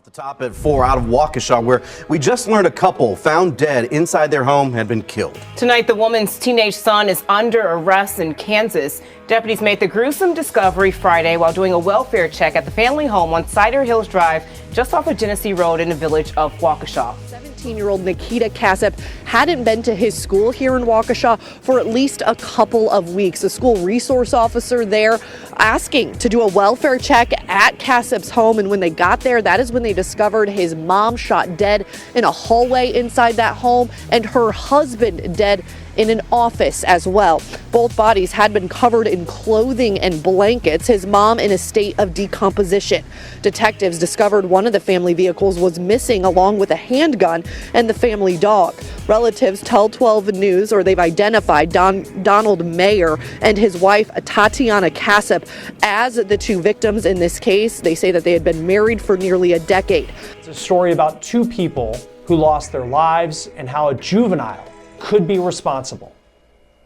The top at 4 out of Waukesha, where we just learned a couple found dead inside their home had been killed. Tonight, the woman's teenage son is under arrest in Kansas. Deputies made the gruesome discovery Friday while doing a welfare check at the family home on Cider Hills Drive, just off of Genesee Road in the village of Waukesha. 17-year-old Nikita Casap hadn't been to his school here in Waukesha for at least a couple of weeks. A school resource officer there asking to do a welfare check at Casap's home, and when they got there, that is when they discovered his mom shot dead in a hallway inside that home and her husband dead in an office as well. Both bodies had been covered in clothing and blankets, his mom in a state of decomposition. Detectives discovered one of the family vehicles was missing along with a handgun and the family dog. Relatives tell 12 News, or they've identified Donald Mayer and his wife Tatiana Casap as the two victims in this case. They say that they had been married for nearly a decade. It's a story about two people who lost their lives and how a juvenile could be responsible.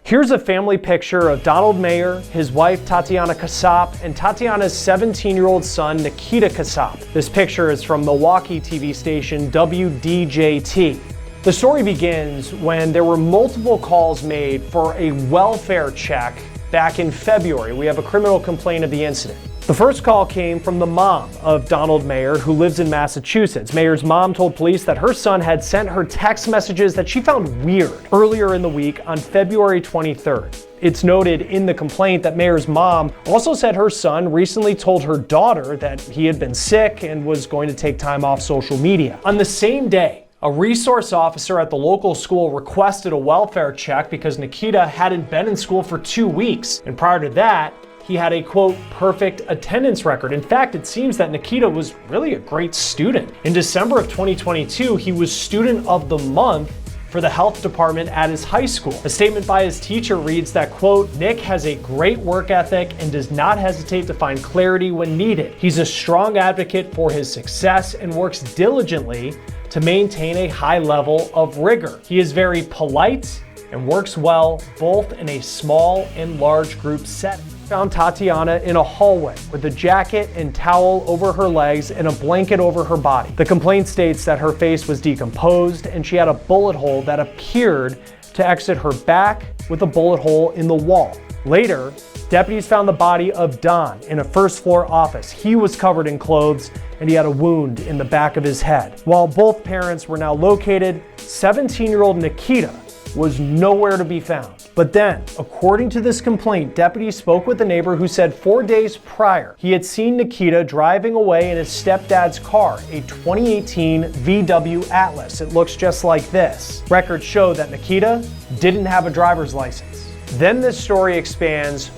Here's a family picture of Donald Mayer, his wife Tatiana Casap, and Tatiana's 17-year-old son Nikita Casap. This picture is from Milwaukee TV station WDJT. The story begins when there were multiple calls made for a welfare check back in February. We have a criminal complaint of the incident. The first call came from the mom of Donald Mayer, who lives in Massachusetts. Mayer's mom told police that her son had sent her text messages that she found weird earlier in the week on February 23rd. It's noted in the complaint that Mayer's mom also said her son recently told her daughter that he had been sick and was going to take time off social media. On the same day, a resource officer at the local school requested a welfare check because Nikita hadn't been in school for 2 weeks. And prior to that, he had a, quote, perfect attendance record. In fact, it seems that Nikita was really a great student. In December of 2022, he was Student of the Month for the health department at his high school. A statement by his teacher reads that, quote, Nick has a great work ethic and does not hesitate to find clarity when needed. He's a strong advocate for his success and works diligently to maintain a high level of rigor. He is very polite and works well both in a small and large group setting. Found Tatiana in a hallway with a jacket and towel over her legs and a blanket over her body. The complaint states that her face was decomposed and she had a bullet hole that appeared to exit her back with a bullet hole in the wall. Later, deputies found the body of Don in a first-floor office. He was covered in clothes and he had a wound in the back of his head. While both parents were now located, 17-year-old Nikita was nowhere to be found. But then, according to this complaint, deputies spoke with a neighbor who said 4 days prior, he had seen Nikita driving away in his stepdad's car, a 2018 VW Atlas. It looks just like this. Records show that Nikita didn't have a driver's license. Then this story expands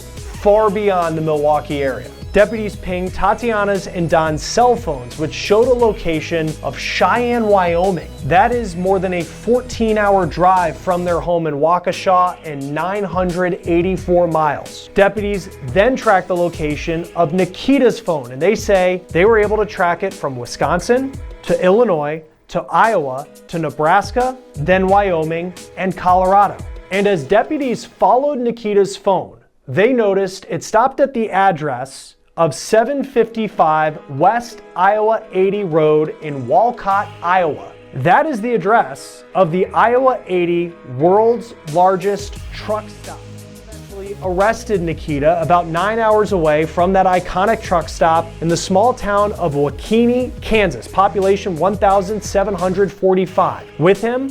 far beyond the Milwaukee area. Deputies pinged Tatiana's and Don's cell phones, which showed a location of Cheyenne, Wyoming. That is more than a 14-hour drive from their home in Waukesha and 984 miles. Deputies then tracked the location of Nikita's phone, and they say they were able to track it from Wisconsin to Illinois to Iowa to Nebraska, then Wyoming and Colorado. And as deputies followed Nikita's phone, they noticed it stopped at the address of 755 West Iowa 80 Road in Walcott, Iowa. That is the address of the Iowa 80 world's largest truck stop. Eventually arrested Nikita about 9 hours away from that iconic truck stop in the small town of Waukene, Kansas, population 1,745. With him,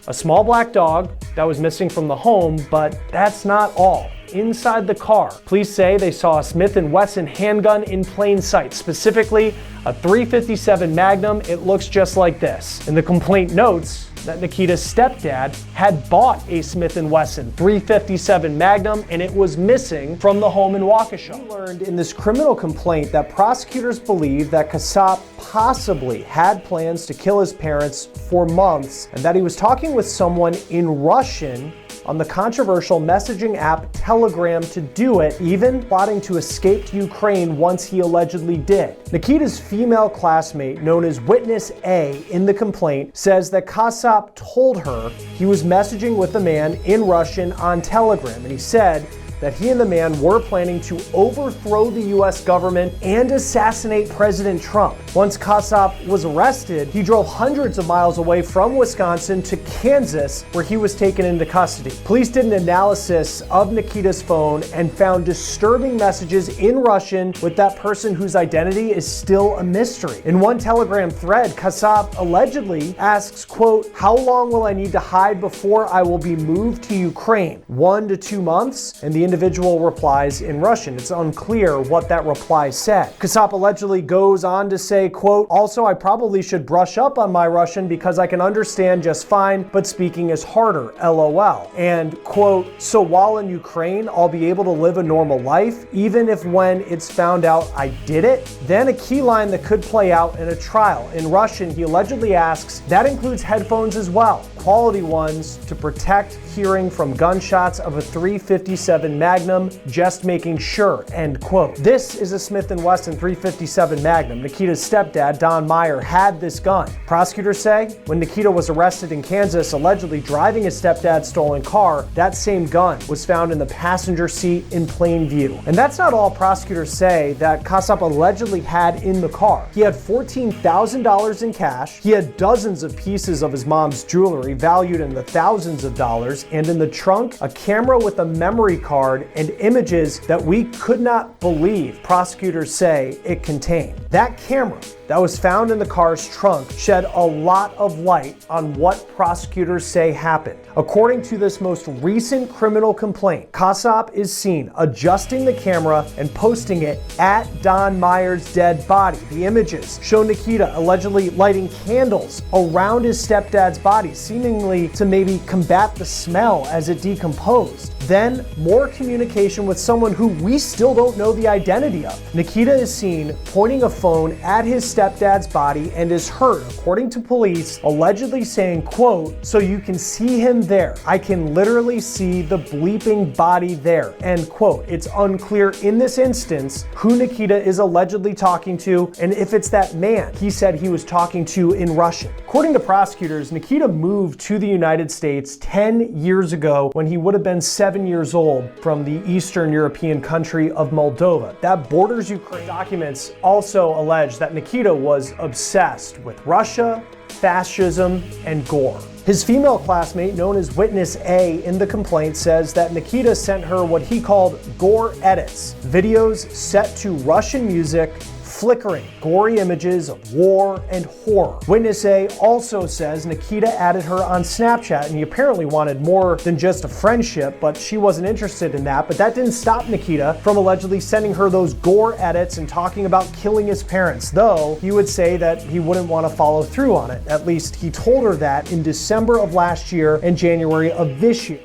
a small black dog that was missing from the home, but that's not all. Inside the car, police say they saw a Smith & Wesson handgun in plain sight, specifically a .357 Magnum. It looks just like this. And the complaint notes that Nikita's stepdad had bought a Smith & Wesson .357 Magnum and it was missing from the home in Waukesha. We learned in this criminal complaint that prosecutors believe that Casap possibly had plans to kill his parents for months and that he was talking with someone in Russian on the controversial messaging app Telegram to do it, even plotting to escape to Ukraine once he allegedly did. Nikita's female classmate, known as Witness A in the complaint, says that Casap told her he was messaging with a man in Russian on Telegram, and he said that he and the man were planning to overthrow the US government and assassinate President Trump. Once Casap was arrested, he drove hundreds of miles away from Wisconsin to Kansas, where he was taken into custody. Police did an analysis of Nikita's phone and found disturbing messages in Russian with that person whose identity is still a mystery. In one Telegram thread, Casap allegedly asks, quote, "How long will I need to hide before I will be moved to Ukraine? 1 to 2 months?" And the individual replies in Russian. It's unclear what that reply said. Casap allegedly goes on to say, quote, "Also, I probably should brush up on my Russian because I can understand just fine, but speaking is harder, LOL." And quote, "So while in Ukraine, I'll be able to live a normal life, even if when it's found out I did it?" Then a key line that could play out in a trial. In Russian, he allegedly asks, "That includes headphones as well, quality ones to protect hearing from gunshots of a .357 Magnum, just making sure," end quote. This is a Smith & Wesson .357 Magnum. Nikita's stepdad, Don Meyer, had this gun. Prosecutors say when Nikita was arrested in Kansas, allegedly driving his stepdad's stolen car, that same gun was found in the passenger seat in plain view. And that's not all prosecutors say that Casap allegedly had in the car. He had $14,000 in cash. He had dozens of pieces of his mom's jewelry valued in the thousands of dollars, and in the trunk, a camera with a memory card and images that we could not believe prosecutors say it contained. That camera that was found in the car's trunk shed a lot of light on what prosecutors say happened. According to this most recent criminal complaint, Casap is seen adjusting the camera and posting it at Don Meyer's dead body. The images show Nikita allegedly lighting candles around his stepdad's body, seemingly to maybe combat the smell as it decomposed. Then, more communication with someone who we still don't know the identity of. Nikita is seen pointing a phone at his stepdad's body and is heard, according to police, allegedly saying, quote, "So you can see him there. I can literally see the bleeping body there," end quote. It's unclear in this instance who Nikita is allegedly talking to and if it's that man he said he was talking to in Russian. According to prosecutors, Nikita moved to the United States 10 years ago when he would have been 7 years old from the Eastern European country of Moldova. That borders Ukraine. Documents also allege that Nikita was obsessed with Russia, fascism, and Gore. His female classmate, known as Witness A in the complaint, says that Nikita sent her what he called Gore edits, videos set to Russian music, flickering, gory images of war and horror. Witness A also says Nikita added her on Snapchat, and he apparently wanted more than just a friendship, but she wasn't interested in that. But that didn't stop Nikita from allegedly sending her those Gore edits and talking about killing his parents, though he would say that he wouldn't want to follow through on it. At least he told her that in December of last year and January of this year.